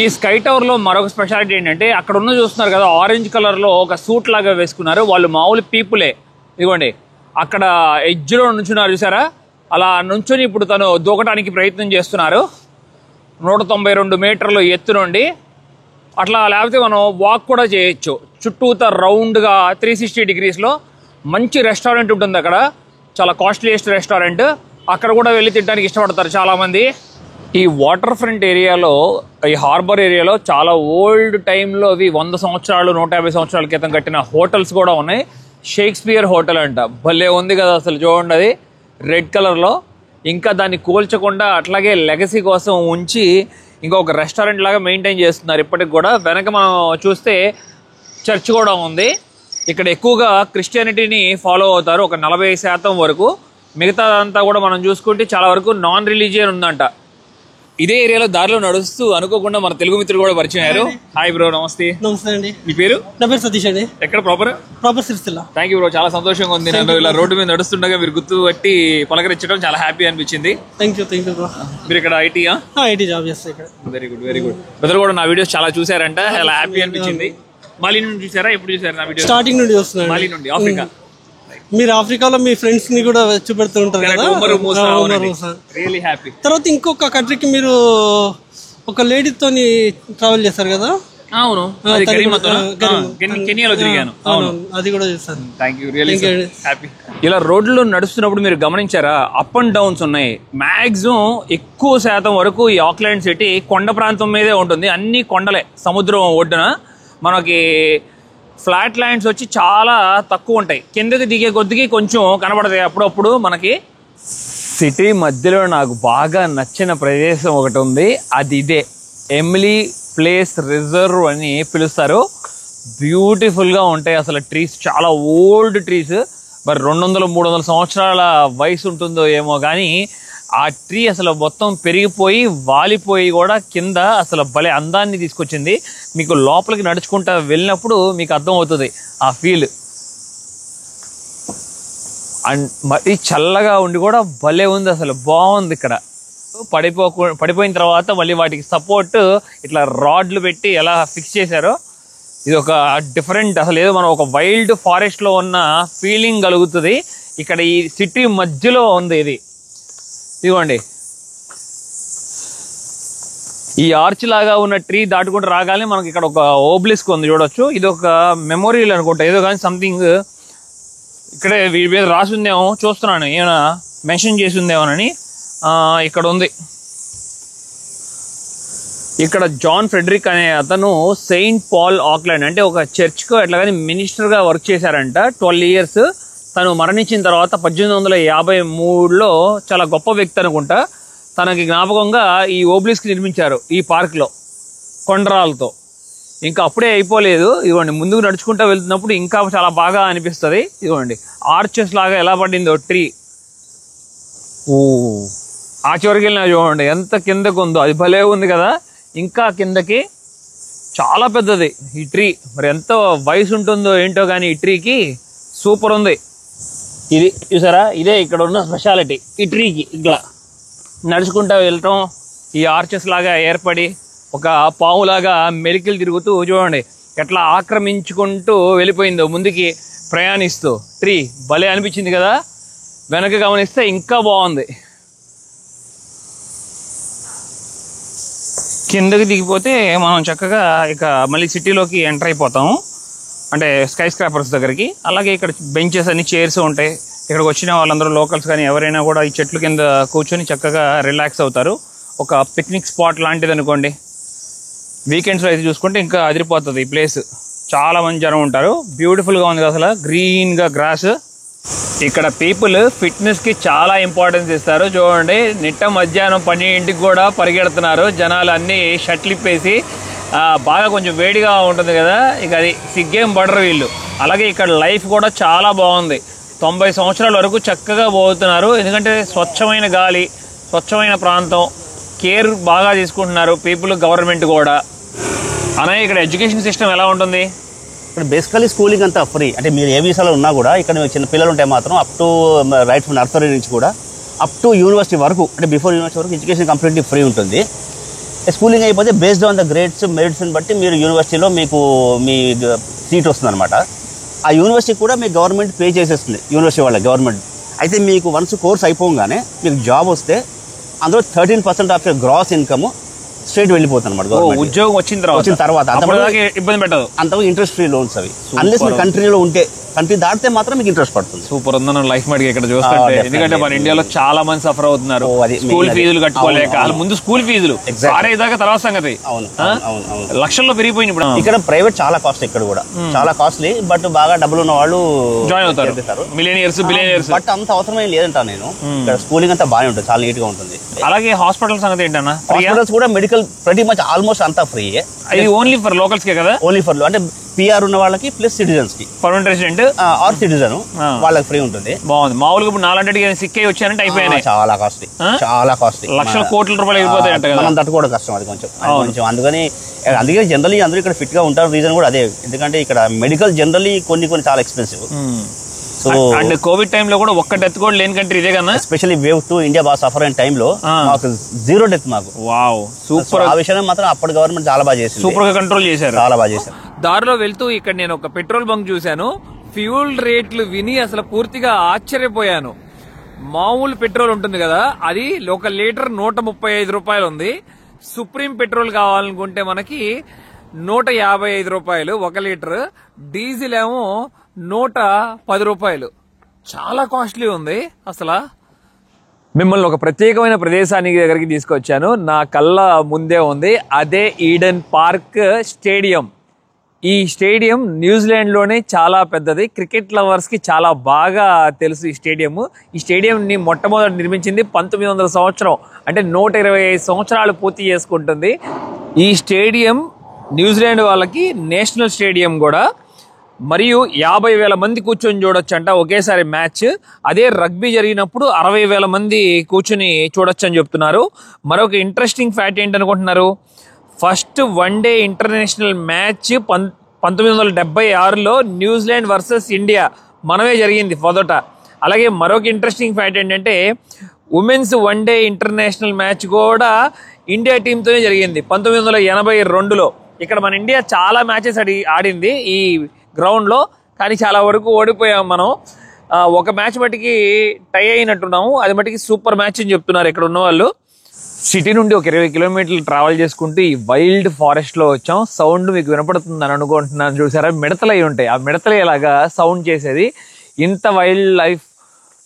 ఈ స్కై టవర్లో మరొక స్పెషాలిటీ ఏంటంటే, అక్కడ ఉన్న చూస్తున్నారు కదా ఆరెంజ్ కలర్లో ఒక సూట్ లాగా వేసుకున్నారు. వాళ్ళు మామూలు పీపులే. ఇదిగోండి అక్కడ ఎడ్జ్లో నుంచున్నారు చూసారా, అలా నుంచుని ఇప్పుడు తను దూకడానికి ప్రయత్నం చేస్తున్నారు 192 మీటర్లు ఎత్తు నుండి. అట్లా లేకపోతే మనం వాక్ కూడా చేయొచ్చు చుట్టూతా రౌండ్గా 360 డిగ్రీస్లో. మంచి రెస్టారెంట్ ఉంటుంది అక్కడ, చాలా కాస్ట్లీయెస్ట్ రెస్టారెంట్. అక్కడ కూడా వెళ్ళి తినడానికి ఇష్టపడతారు చాలామంది. ఈ వాటర్ ఫ్రంట్ ఏరియాలో, ఈ హార్బర్ ఏరియాలో చాలా ఓల్డ్ టైంలో అవి 100 సంవత్సరాలు 150 సంవత్సరాల క్రితం కట్టిన హోటల్స్ కూడా ఉన్నాయి. షేక్స్పియర్ హోటల్ అంట, భలే ఉంది కదా అసలు. చూడండి అది రెడ్ కలర్లో. ఇంకా దాన్ని కూల్చకుండా అట్లాగే లెగసీ కోసం ఉంచి ఇంకొక రెస్టారెంట్ లాగా మెయింటైన్ చేస్తున్నారు ఇప్పటికి కూడా. వెనక మనం చూస్తే చర్చ్ కూడా ఉంది. ఇక్కడ ఎక్కువగా క్రిస్టియానిటీని ఫాలో అవుతారు, ఒక 40% వరకు. మిగతాదంతా కూడా మనం చూసుకుంటే చాలా వరకు నాన్ రిలీజియన్ ఉందంట. ఇదే ఏరియాలో దారిలో నడుస్తూ అనుకోకుండా మన తెలుగు మిత్రులు కూడా పరిచయం అయ్యారు. హాయ్ బ్రో, నమస్తే. నమస్తే అండి. మీ పేరు? నా పేరు సతీష్ అండి. ఎక్కడ proper Sircilla. Thank you bro, చాలా సంతోషంగా ఉంది. నన్ను ఇలా రోడ్డు మీద నడుస్తుండగా మీరు గుర్తు పట్టి పలకరించడం చాలా హ్యాపీ అనిపించింది. Thank you bro. మీరు ఇక్కడ ఐటీయా? ఐటీ జాబ్ చేస్తా ఇక్కడ. Very good very good. Brother కూడా నా వీడియోస్ చాలా చూసారంట, చాలా హ్యాపీ అనిపించింది. మాలి నుండి చూసారా? ఎప్పుడు చూసారు నా వీడియో? స్టార్టింగ్ నుండి చూస్తున్నాను. మాలి నుండి, ఆఫ్రికా. మీరు ఆఫ్రికాలో మీ ఫ్రెండ్స్ ని కూడా చూపెడుతూ ఉంటారు కదా. Really happy. తర్వాత ఇంకొక కంట్రీకి మీరు ఒక లేడీతోని ట్రావెల్ చేస్తారు కదా? అవును, కెనియాలో తిరిగాను. అవును, అది కూడా చేస్తాను. Thank you, really happy. ఇలా రోడ్లో నడుస్తున్నప్పుడు మీరు గమనించారా, అప్ అండ్ డౌన్స్ ఉన్నాయి. మాక్సిమం ఎక్కువ శాతం వరకు ఈ ఆక్లాండ్ సిటీ కొండ ప్రాంతం మీదే ఉంటుంది. అన్ని కొండలే, సముద్రం ఒడ్డున. మనకి ఫ్లాట్ ల్యాండ్స్ వచ్చి చాలా తక్కువ ఉంటాయి. కిందకి దిగే కొద్దికి కొంచెం కనబడతాయి అప్పుడప్పుడు మనకి. సిటీ మధ్యలో నాకు బాగా నచ్చిన ప్రదేశం ఒకటి ఉంది, అది ఇదే ఎమిలీ ప్లేస్ రిజర్వ్ అని పిలుస్తారు. బ్యూటిఫుల్గా ఉంటాయి అసలు. ట్రీస్ చాలా ఓల్డ్ ట్రీస్, మరి 200-300 సంవత్సరాల వయసు ఉంటుందో ఏమో కానీ ఆ ట్రీ అసలు మొత్తం పెరిగిపోయి వాలిపోయి కూడా కింద అసలు భలే అందాన్ని తీసుకొచ్చింది. మీకు లోపలికి నడుచుకుంటా వెళ్ళినప్పుడు మీకు అర్థం అవుతుంది ఆ ఫీల్. అండ్ మరి చల్లగా ఉండి కూడా భలే ఉంది అసలు, బాగుంది ఇక్కడ. పడిపోయిన తర్వాత మళ్ళీ వాటికి సపోర్ట్ ఇట్లా రాడ్లు పెట్టి ఎలా ఫిక్స్ చేశారో, ఇది ఒక డిఫరెంట్, అసలు ఏదో మనం ఒక వైల్డ్ ఫారెస్ట్లో ఉన్న ఫీలింగ్ కలుగుతుంది. ఇక్కడ ఈ సిటీ మధ్యలో ఉంది ఇది. ఇదిగోండి, ఈ ఆర్చ్ లాగా ఉన్న ట్రీ దాటుకుంటూ రాగానే మనకి ఇక్కడ ఒక ఓబ్లిస్క్ ఉంది చూడొచ్చు. ఇది ఒక మెమోరియల్ అనుకుంటా, ఏదో కానీ సంథింగ్ ఇక్కడే వీడి మీద రాసి ఉందేమో, చూస్తున్నాను ఏమైనా మెన్షన్ చేసి ఉందేమోనని. ఇక్కడ ఉంది. ఇక్కడ జాన్ ఫ్రెడరిక్ అనే అతను సెయింట్ పాల్ ఆక్లాండ్ అంటే ఒక చర్చ్కు అట్లా కానీ మినిస్టర్గా వర్క్ చేశారంట 12 years. తను మరణించిన తర్వాత 1853లో చాలా గొప్ప వ్యక్తి అనుకుంటా, తనకి జ్ఞాపకంగా ఈ ఓబ్లిస్క్ నిర్మించారు ఈ పార్క్లో కొండరాలతో. ఇంకా అప్పుడే అయిపోలేదు. ఇదిగోండి, ముందుకు నడుచుకుంటూ వెళ్తున్నప్పుడు ఇంకా చాలా బాగా అనిపిస్తుంది. ఇదిగోండి ఆర్చెస్ లాగా ఎలా పడిందో ట్రీ. ఓ, ఆ చివరికి వెళ్ళినా చూడండి ఎంత కిందకు ఉందో, అది భలే ఉంది కదా. ఇంకా కిందకి చాలా పెద్దది ఈ ట్రీ. మరి ఎంత వయసు ఉంటుందో ఏంటో కానీ ఈ ట్రీకి సూపర్ ఉంది. ఇది చూసారా, ఇదే ఇక్కడ ఉన్న స్పెషాలిటీ ఈ ట్రీకి. ఇట్లా నడుచుకుంటూ వెళ్ళటం, ఈ ఆర్చెస్ లాగా ఏర్పడి ఒక పావులాగా మెలికలు తిరుగుతూ చూడండి ఎట్లా ఆక్రమించుకుంటూ వెళ్ళిపోయిందో ముందుకి ప్రయాణిస్తూ. ట్రీ భలే అనిపించింది కదా. వెనక గమనిస్తే ఇంకా బాగుంది. కిందకి దిగిపోతే మనం చక్కగా ఇక మళ్ళీ సిటీలోకి ఎంటర్ అయిపోతాము, అంటే స్కై స్క్రాపర్స్ దగ్గరికి. అలాగే ఇక్కడ బెంచెస్ అన్ని చైర్స్ ఉంటాయి. ఇక్కడికి వచ్చిన వాళ్ళందరూ లోకల్స్ కానీ ఎవరైనా కూడా ఈ చెట్ల కింద కూర్చొని చక్కగా రిలాక్స్ అవుతారు. ఒక పిక్నిక్ స్పాట్ లాంటిది అనుకోండి. వీకెండ్స్లో అయితే చూసుకుంటే ఇంకా అదిరిపోతుంది ఈ ప్లేస్. చాలా మంది జనం ఉంటారు. బ్యూటిఫుల్గా ఉంది అసలు, గ్రీన్గా గ్రాస్. ఇక్కడ పీపుల్ ఫిట్నెస్కి చాలా ఇంపార్టెన్స్ ఇస్తారు. చూడండి, నిట్ట మధ్యాహ్నం 12ంటికి కూడా పరిగెడుతున్నారు జనాలు. అన్నీ షర్ట్లు ఇప్పేసి బాగా కొంచెం వేడిగా ఉంటుంది కదా, ఇక అది సిగ్గేం పడరు వీళ్ళు. అలాగే ఇక్కడ లైఫ్ కూడా చాలా బాగుంది. 90 సంవత్సరాల వరకు చక్కగా పోతున్నారు. ఎందుకంటే స్వచ్ఛమైన గాలి, స్వచ్ఛమైన ప్రాంతం, కేర్ బాగా తీసుకుంటున్నారు పీపుల్, గవర్నమెంట్ కూడా. అలాగే ఇక్కడ ఎడ్యుకేషన్ సిస్టమ్ ఎలా ఉంటుంది? ఇక్కడ బేసికలీ స్కూలింగ్ అంతా ఫ్రీ. అంటే మీరు ఏ వీసాలో ఉన్నా కూడా ఇక్కడ చిన్న పిల్లలు ఉంటే మాత్రం up to right from nursery నుంచి కూడా అప్ టు యూనివర్సిటీ వరకు, అంటే బిఫోర్ యూనివర్సిటీ వరకు ఎడ్యుకేషన్ కంప్లీట్లీ ఫ్రీ ఉంటుంది. స్కూలింగ్ అయిపోతే బేస్డ్ ఆన్ ద గ్రేడ్స్ మెరిట్స్ని బట్టి మీరు యూనివర్సిటీలో మీకు మీ సీట్ వస్తుంది అనమాట. ఆ యూనివర్సిటీ కూడా మీకు గవర్నమెంట్ పే చేసేస్తుంది, యూనివర్సిటీ వాళ్ళ గవర్నమెంట్. అయితే మీకు వన్స్ కోర్స్ అయిపోగానే మీకు జాబ్ వస్తే అందులో 13% ఆఫ్ గ్రాస్ ఇన్కమ్ స్ట్రైట్ వెళ్ళిపోతుంది అనమాట. ఉద్యోగం వచ్చిన తర్వాత ఇబ్బంది పెట్టదు. అంతకు ఇంట్రెస్ట్ ఫ్రీ లోన్స్ అవి. అన్లెస్ మీరు కంట్రీలో ఉంటే, కంట్రీ దాటితే మాత్రం మీకు ఇంట్రెస్ట్ పడుతుంది. సూపర్ ఉందన్న లైఫ్ మటుకు ఇక్కడ చూస్తుంటే. ఎందుకంటే మన ఇండియాలో చాలా మంది సఫర్ అవుతున్నారు, స్కూల్ ఫీజులు కట్టుకోలేక. వాళ్ళ ముందు స్కూల్ ఫీజులు దాకా తర్వాత సంగతి లక్షల్లో పెరిగిపోయింది. ఇప్పుడు ఇక్కడ ప్రైవేట్ చాలా కాస్ట్, ఇక్కడ కూడా చాలా కాస్ట్లీ. బట్ బాగా డబ్బులు ఉన్న వాళ్ళు జాయిన్ అవుతారు, మిలియనియర్స్, బిలియనియర్స్. బట్ అంత అవసరమే లేదంటా నేను. ఇక్కడ స్కూలింగ్ అంతా బాగానే ఉంటుంది, చాలా నీట్ గా ఉంటుంది. అలాగే హాస్పిటల్ సంగతి ఏంటన్నా? హాస్పిటల్స్ కూడా మెడికల్ ప్రతి మచ్ ఆల్మోస్ట్ అంతా ఫ్రీ. ఇది ఓన్లీ ఫర్ లోకల్స్ కే కదా? ఓన్లీ ఫర్ అంటే పిఆర్ ఉన్న వాళ్ళకి ప్లస్ సిటిజన్స్ కి, పర్మనెంట్ రెసిడెంట్ ఆర్ సిటిజన్ వాళ్ళకి ఫ్రీ ఉంటుంది. బాగుంది. మామూలుగా ఇప్పుడు 400 సిక్ అయి వచ్చానంటే అయిపోయినాయి. చాలా కాస్ట్లీ, చాలా కాస్ట్లీ, లక్షల కోట్ల రూపాయలు అయిపోతాయి అంట. మనం తట్టుకోవడం కష్టం అది కొంచెం. అందుకే జనరల్లీ అందరూ ఇక్కడ ఫిట్ గా ఉంటారు. రీజన్ కూడా అదే, ఎందుకంటే ఇక్కడ మెడికల్ జనరల్లీ కొన్ని చాలా ఎక్స్పెన్సివ్. సో అండ్ కోవిడ్ టైంలో కూడా ఒక్క డెత్ కూడా లేని కంట్రీ ఇదే కదా. ఎస్పెషల్లీ వేవ్ 2 ఇండియా బాగా సఫర్ అయిన టైంలో మాకు 0 డెత్ మాకు. Wow, super. ఆ విషయం మాత్రం అప్పటి గవర్నమెంట్ చాలా బాగా చేసింది, సూపర్ గా కంట్రోల్ చేశారు, చాలా బాగా చేశారు. దారిలో వెళ్తూ ఇక్కడ నేను ఒక పెట్రోల్ బంక్ చూశాను. ఫ్యూల్ రేట్లు విని అసలు పూర్తిగా ఆశ్చర్యపోయాను. మామూలు పెట్రోల్ ఉంటుంది కదా, అది ఒక లీటర్ 135 రూపాయలు ఉంది. సుప్రీం పెట్రోల్ కావాలనుకుంటే మనకి 155 రూపాయలు 1 లీటర్. డీజిల్ ఏమో 110 రూపాయలు. చాలా కాస్ట్లీ ఉంది అసలు. మిమ్మల్ని ఒక ప్రత్యేకమైన ప్రదేశానికి దగ్గరికి తీసుకొచ్చాను. నా కళ్ళ ముందే ఉంది, అదే ఈడెన్ పార్క్ స్టేడియం. ఈ స్టేడియం న్యూజిలాండ్లోనే చాలా పెద్దది. క్రికెట్ లవర్స్కి చాలా బాగా తెలుసు ఈ స్టేడియం. ఈ స్టేడియంని మొట్టమొదటి నిర్మించింది 1900 సంవత్సరం, అంటే 125 సంవత్సరాలు పూర్తి చేసుకుంటుంది. ఈ స్టేడియం న్యూజిలాండ్ వాళ్ళకి నేషనల్ స్టేడియం కూడా. మరియు 50,000 మంది కూర్చొని చూడొచ్చంట ఒకేసారి మ్యాచ్. అదే రగ్బీ జరిగినప్పుడు 60,000 మంది కూర్చొని చూడొచ్చు అని చెప్తున్నారు. మరొక ఇంట్రెస్టింగ్ ఫ్యాక్ట్ ఏంటనుకుంటున్నారు? ఫస్ట్ వన్డే ఇంటర్నేషనల్ మ్యాచ్ 1976లో న్యూజిలాండ్ వర్సెస్ ఇండియా మనమే జరిగింది మొదట. అలాగే మరొక ఇంట్రెస్టింగ్ ఫ్యాక్ట్ ఏంటంటే ఉమెన్స్ వన్డే ఇంటర్నేషనల్ మ్యాచ్ కూడా ఇండియా టీంతోనే జరిగింది 1982లో. ఇక్కడ మన ఇండియా చాలా మ్యాచెస్ ఆడింది ఈ గ్రౌండ్లో, కానీ చాలా వరకు ఓడిపోయాం మనం. ఒక మ్యాచ్ మట్టికి టై అయినట్టున్నాము, అది మట్టికి సూపర్ మ్యాచ్ అని చెప్తున్నారు ఇక్కడ ఉన్న వాళ్ళు. సిటీ నుండి ఒక 20 కిలోమీటర్లు ట్రావెల్ చేసుకుంటూ ఈ వైల్డ్ ఫారెస్ట్లో వచ్చాం. సౌండ్ మీకు వినపడుతుందని అనుకుంటున్నాను. చూసారా, మిడతలు అయి ఉంటాయి. ఆ మిడతలు ఇలాగా సౌండ్ చేసేది. ఇంత వైల్డ్ లైఫ్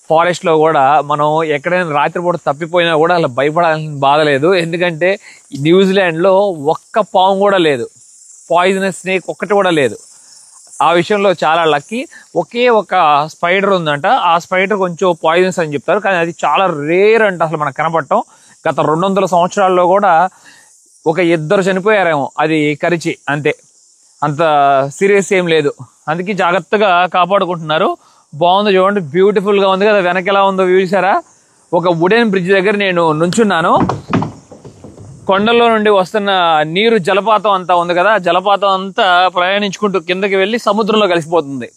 ఫారెస్ట్లో కూడా మనం ఎక్కడైనా రాత్రిపూట తప్పిపోయినా కూడా అలా భయపడాల్సిన బాధ లేదు. ఎందుకంటే న్యూజిలాండ్లో ఒక్క పాము కూడా లేదు, పాయిజనస్ స్నేక్ ఒక్కటి కూడా లేదు. ఆ విషయంలో చాలా లక్కీ. ఒకే ఒక స్పైడర్ ఉందంట. ఆ స్పైడర్ కొంచెం పాయిజనస్ అని చెప్తారు, కానీ అది చాలా రేర్ అంట, అసలు మనకు కనపడటం. గత 200 సంవత్సరాల్లో కూడా ఒక 2 చనిపోయారేమో అది కరిచి, అంతే. అంత సీరియస్ ఏం లేదు, అందుకే జాగ్రత్తగా కాపాడుకుంటున్నారు. బాగుంది చూడండి, బ్యూటిఫుల్గా ఉంది కదా. వెనక ఎలా ఉందో చూసారా? ఒక వుడెన్ బ్రిడ్జ్ దగ్గర నేను నుంచున్నాను. కొండల్లో నుండి వస్తున్న నీరు జలపాతం అంతా ఉంది కదా, జలపాతం అంతా ప్రయాణించుకుంటూ కిందకి వెళ్ళి సముద్రంలో కలిసిపోతుంది.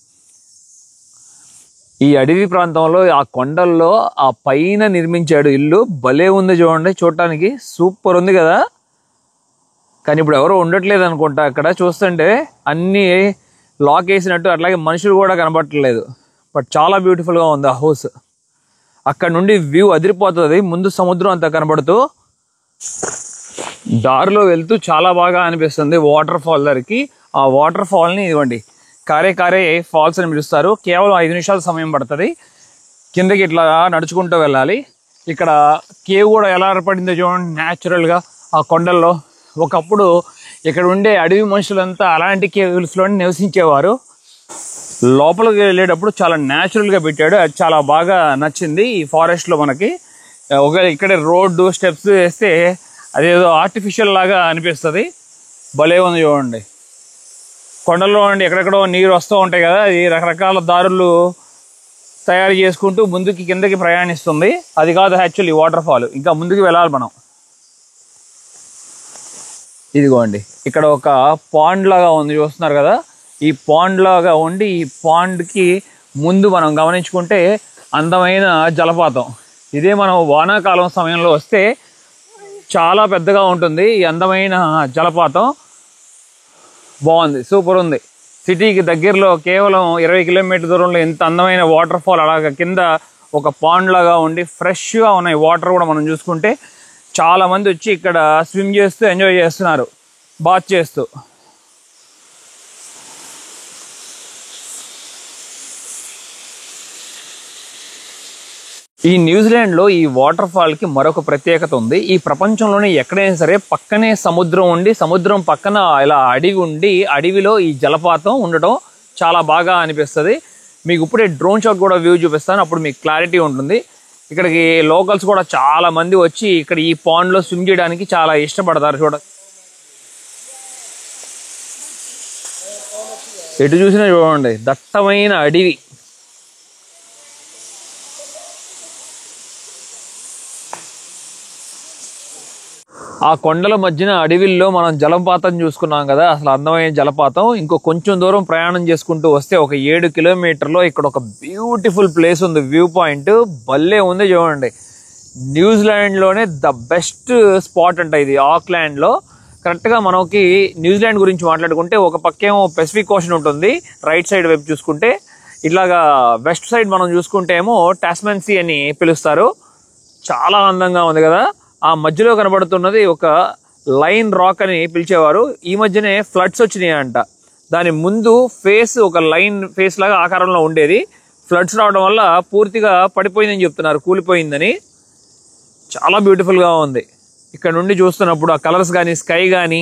ఈ అడవి ప్రాంతంలో ఆ కొండల్లో ఆ పైన నిర్మించాడు ఇల్లు. భలే ఉంది చూడండి, చూడటానికి సూపర్ ఉంది కదా. కానీ ఇప్పుడు ఎవరో ఉండట్లేదు అనుకుంటా అక్కడ. చూస్తుంటే అన్నీ లాక్ వేసినట్టు, అట్లాగే మనుషులు కూడా కనబడట్లేదు. బట్ చాలా బ్యూటిఫుల్గా ఉంది ఆ హౌస్. అక్కడ నుండి వ్యూ అదిరిపోతుంది. ముందు సముద్రం అంతా కనబడుతూ దారిలో వెళ్తూ చాలా బాగా అనిపిస్తుంది వాటర్ ఫాల్ దగ్గరికి. ఆ వాటర్ ఫాల్ని ఇదిగోండి కారే ఫాల్స్ అని పిలుస్తారు. కేవలం 5 నిమిషాల సమయం పడుతుంది. కిందకి ఇట్లా నడుచుకుంటూ వెళ్ళాలి. ఇక్కడ కేవ్ కూడా ఎలా ఏర్పడిందో చూడండి, న్యాచురల్గా ఆ కొండల్లో. ఒకప్పుడు ఇక్కడ ఉండే అడవి మనుషులంతా అలాంటి కేవ్స్లోనే నివసించేవారు. లోపలికి వెళ్ళేటప్పుడు చాలా న్యాచురల్గా పెట్టాడు, అది చాలా బాగా నచ్చింది. ఈ ఫారెస్ట్లో మనకి ఇక్కడే రోడ్డు స్టెప్స్ వేస్తే అదేదో ఆర్టిఫిషియల్ లాగా అనిపిస్తుంది. భలే ఉంది చూడండి. కొండల్లో ఉండి ఎక్కడెక్కడో నీరు వస్తూ ఉంటాయి కదా, అది రకరకాల దారులు తయారు చేసుకుంటూ ముందుకి కిందకి ప్రయాణిస్తుంది. అది కాదు యాక్చువల్లీ వాటర్ ఫాల్, ఇంకా ముందుకు వెళ్ళాలి మనం. ఇదిగోండి ఇక్కడ ఒక పాండ్ లాగా ఉంది, చూస్తున్నారు కదా. ఈ పాండ్ లాగా ఉండి ఈ పాండ్కి ముందు మనం గమనించుకుంటే అందమైన జలపాతం. ఇదే మనం వానాకాలం సమయంలో వస్తే చాలా పెద్దగా ఉంటుంది ఈ అందమైన జలపాతం. బాగుంది, సూపర్ ఉంది. సిటీకి దగ్గరలో కేవలం 20 కిలోమీటర్ దూరంలో ఎంత అందమైన వాటర్ ఫాల్, అలాగా కింద ఒక పాండ్ లాగా ఉండి ఫ్రెష్గా ఉన్నాయి వాటర్ కూడా. మనం చూసుకుంటే చాలా మంది వచ్చి ఇక్కడ స్విమ్ చేస్తూ ఎంజాయ్ చేస్తున్నారు, బాత్ చేస్తూ. ఈ న్యూజిలాండ్లో ఈ వాటర్ ఫాల్కి మరొక ప్రత్యేకత ఉంది. ఈ ప్రపంచంలోనే ఎక్కడైనా సరే పక్కనే సముద్రం ఉండి, సముద్రం పక్కన ఇలా అడవి ఉండి, అడవిలో ఈ జలపాతం ఉండటం చాలా బాగా అనిపిస్తుంది. మీకు ఇప్పుడే డ్రోన్ షాట్ కూడా వ్యూ చూపిస్తాను, అప్పుడు మీకు క్లారిటీ ఉంటుంది. ఇక్కడికి లోకల్స్ కూడా చాలా మంది వచ్చి ఇక్కడ ఈ పాండ్లో స్విమ్ చేయడానికి చాలా ఇష్టపడతారు. ఎటు చూసినా చూడండి దట్టమైన అడవి. ఆ కొండల మధ్యన అడవిల్లో మనం జలపాతం చూసుకున్నాం కదా, అసలు అందమైన జలపాతం. ఇంకో కొంచెం దూరం ప్రయాణం చేసుకుంటూ వస్తే ఒక 7 కిలోమీటర్లో ఇక్కడ ఒక బ్యూటిఫుల్ ప్లేస్ ఉంది, వ్యూ పాయింట్. భలే ఉంది చూడండి. న్యూజిలాండ్లోనే ద బెస్ట్ స్పాట్ అంట ఇది, ఆక్లాండ్లో. కరెక్ట్గా మనకి న్యూజిలాండ్ గురించి మాట్లాడుకుంటే ఒక పక్కేమో పెసిఫిక్ ఓషన్ ఉంటుంది రైట్ సైడ్ వైపు చూసుకుంటే, ఇట్లాగా వెస్ట్ సైడ్ మనం చూసుకుంటే ఏమో టాస్మాన్ సీ అని పిలుస్తారు. చాలా అందంగా ఉంది కదా. ఆ మధ్యలో కనబడుతున్నది ఒక లైన్ రాక్ అని పిలిచేవారు. ఈ మధ్యనే ఫ్లడ్స్ వచ్చినాయి అంట. దాని ముందు ఫేస్ ఒక లైన్ ఫేస్ లాగా ఆకారంలో ఉండేది. ఫ్లడ్స్ రావడం వల్ల పూర్తిగా పడిపోయిందని చెప్తున్నారు, కూలిపోయిందని. చాలా బ్యూటిఫుల్గా ఉంది ఇక్కడ నుండి చూస్తున్నప్పుడు. ఆ కలర్స్ కానీ స్కై కానీ.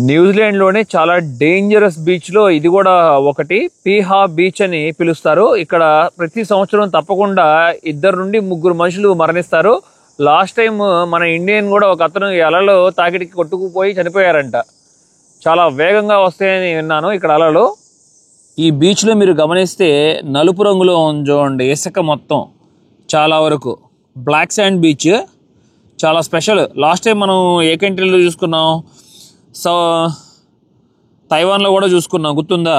న్యూజిలాండ్లోనే చాలా డేంజరస్ బీచ్లో ఇది కూడా ఒకటి, పీహా బీచ్ అని పిలుస్తారు. ఇక్కడ ప్రతి సంవత్సరం తప్పకుండా 2 నుండి 3 మనుషులు మరణిస్తారు. లాస్ట్ టైం మన ఇండియన్ కూడా ఒక అతను అలలో తాకిడికి కొట్టుకుపోయి చనిపోయారంట. చాలా వేగంగా వస్తాయని విన్నాను ఇక్కడ అలలు. ఈ బీచ్లో మీరు గమనిస్తే నలుపు రంగులో ఉంది చూడండి, ఇసుక మొత్తం చాలా వరకు. బ్లాక్ శాండ్ బీచ్ చాలా స్పెషల్. లాస్ట్ టైం మనం ఏ కంట్రీలో చూసుకున్నాం, తైవాన్లో కూడా చూసుకున్నాం, గుర్తుందా?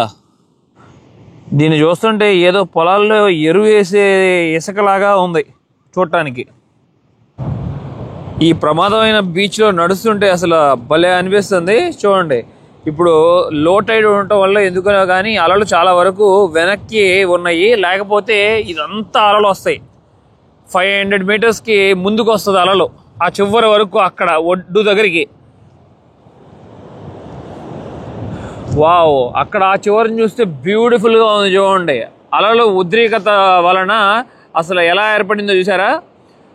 దీన్ని చూస్తుంటే ఏదో పొలాల్లో ఎరువు వేసే ఇసుకలాగా ఉంది చూడటానికి. ఈ ప్రమాదమైన బీచ్లో నడుస్తుంటే అసలు భలే అనిపిస్తుంది చూడండి. ఇప్పుడు లో టైడ్ ఉండటం వల్ల ఎందుకనో కానీ అలలు చాలా వరకు వెనక్కి ఉన్నాయి, లేకపోతే ఇదంతా అలలు వస్తాయి. 500 మీటర్స్కి ముందుకు వస్తుంది అలలు, ఆ చివరి వరకు అక్కడ ఒడ్డు దగ్గరికి. వావ్, అక్కడ ఆ చివరిని చూస్తే బ్యూటిఫుల్గా ఉంది చూడండి. అలలు ఉద్రిక్తత వలన అసలు ఎలా ఏర్పడిందో చూసారా?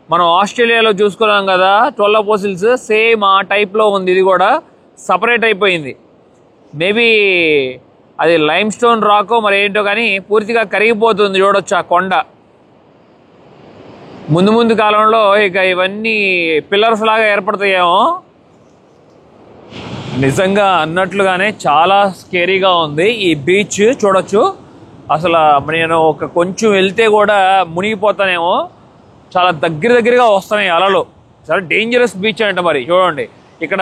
మనం ఆస్ట్రేలియాలో చూసుకున్నాం కదా 12 ఫోసిల్స్, సేమ్ ఆ టైప్లో ఉంది. ఇది కూడా సపరేట్ అయిపోయింది. మేబీ అది లైమ్ స్టోన్ రాకో మరి ఏంటో కానీ పూర్తిగా కరిగిపోతుంది చూడొచ్చు ఆ కొండ. ముందు కాలంలో ఇక ఇవన్నీ పిల్లర్స్ లాగా ఏర్పడతాయేమో. నిజంగా అన్నట్లుగానే చాలా స్కేరీగా ఉంది ఈ బీచ్. చూడొచ్చు అసలు నేను కొంచెం వెళ్తే కూడా మునిగిపోతానేమో. చాలా దగ్గరగా వస్తున్నాయి అలలు. చాలా డేంజరస్ బీచ్ అంట. మరి చూడండి ఇక్కడ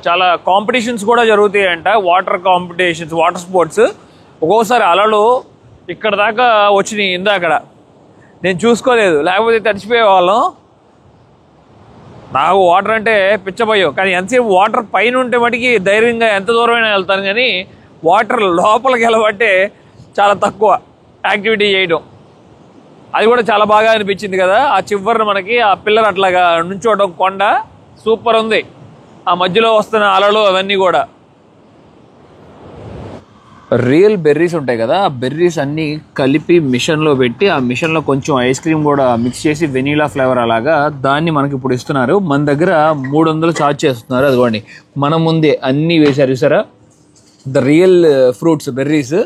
చాలా కాంపిటీషన్స్ కూడా జరుగుతాయంట, వాటర్ కాంపిటీషన్స్, వాటర్ స్పోర్ట్స్. ఒక్కోసారి అలలు ఇక్కడ దాకా వచ్చినాయి. ఇందాకడ నేను చూసుకోలేదు, లేకపోతే తడిచిపోయే వాళ్ళం. నాకు వాటర్ అంటే పిచ్చబోయో, కానీ ఎంతసేపు వాటర్ పైన ఉంటే మటుకి ధైర్యంగా ఎంత దూరమైనా వెళ్తాను, కానీ వాటర్ లోపలికి వెళ్ళబట్టే చాలా తక్కువ యాక్టివిటీ చేయడం. అది కూడా చాలా బాగా అనిపించింది కదా. ఆ చివరిన మనకి ఆ పిల్లర్ అట్లాగా నుంచోవడం, కొండ సూపర్ ఉంది. ఆ మధ్యలో వస్తున్న అలలు అవన్నీ కూడా రియల్ బెర్రీస్ ఉంటాయి కదా, ఆ బెర్రీస్ అన్నీ కలిపి మిషన్లో పెట్టి, ఆ మిషన్లో కొంచెం ఐస్ క్రీమ్ కూడా మిక్స్ చేసి వెనీలా ఫ్లేవర్ అలాగా దాన్ని మనకి ఇప్పుడు ఇస్తున్నారు. మన దగ్గర 300 ఛార్జ్ చేస్తున్నారు. అదిగోండి మన ముందే అన్నీ వేశారు చూసారా, ద రియల్ ఫ్రూట్స్, బెర్రీస్.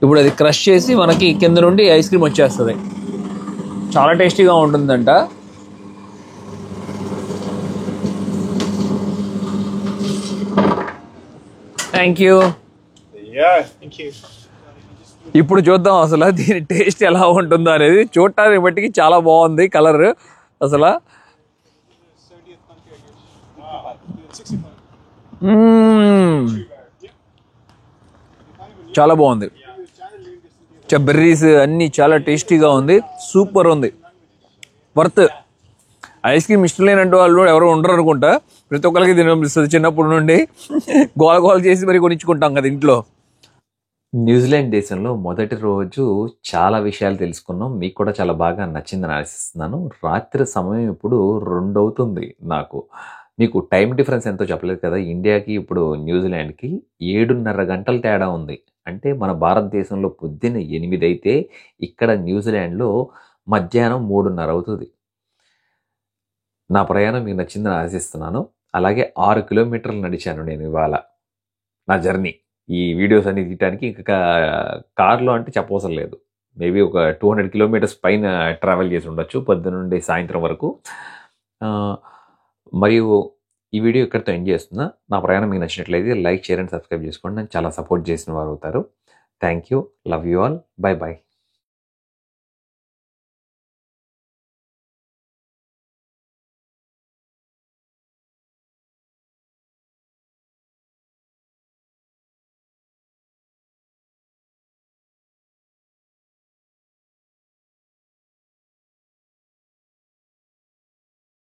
ఇప్పుడు అది క్రష్ చేసి మనకి కింద నుండి ఐస్ క్రీమ్ వచ్చేస్తుంది. చాలా టేస్టీగా ఉంటుందంట. Thank you. ఇప్పుడు చూద్దాం అసలు దీని టేస్ట్ ఎలా ఉంటుందో అనేది. చూడటానికి బట్టికి చాలా బాగుంది కలర్ అసలు. చాలా బాగుంది. బెర్రీస్ అన్నీ చాలా టేస్టీగా ఉంది. సూపర్ ఉంది. వర్త్. ఐస్ క్రీమ్ ఇష్టం లేనంటే వాళ్ళు ఎవరు ఉండరు అనుకుంటా. ప్రతి ఒక్కరికి తినిపిస్తుంది. చిన్నప్పటి నుండి గోల గోల చేసి మరి కొనిచ్చుకుంటాం కదా ఇంట్లో. న్యూజిలాండ్ దేశంలో మొదటి రోజు చాలా విషయాలు తెలుసుకున్నాం. మీకు కూడా చాలా బాగా నచ్చిందని ఆశిస్తున్నాను. రాత్రి సమయం ఇప్పుడు 2 అవుతుంది. నాకు మీకు టైం డిఫరెన్స్ ఎంతో చెప్పలేదు కదా. ఇండియాకి ఇప్పుడు న్యూజిలాండ్కి 7:30 గంటల తేడా ఉంది. అంటే మన భారతదేశంలో పొద్దున్న 8 అయితే ఇక్కడ న్యూజిలాండ్లో మధ్యాహ్నం 3:30 అవుతుంది. నా ప్రయాణం మీకు నచ్చిందని ఆశిస్తున్నాను. అలాగే 6 కిలోమీటర్లు నడిచాను నేను ఇవాళ నా జర్నీ. ఈ వీడియోస్ అన్ని తీయటానికి ఇంకా కార్లో అంటే చెప్పవసరం లేదు. మేబీ ఒక 200 కిలోమీటర్స్ పైన ట్రావెల్ చేసి ఉండొచ్చు పొద్దున్న నుండి సాయంత్రం వరకు. మరియు ఈ వీడియో ఇక్కడితో ఎండ్ చేస్తున్నా. నా ప్రయాణం మీకు నచ్చినట్లయితే లైక్, షేర్ అండ్ సబ్స్క్రైబ్ చేసుకోండి. నన్ను చాలా సపోర్ట్ చేసిన వారు అవుతారు. Thank you. Love you all. Bye bye.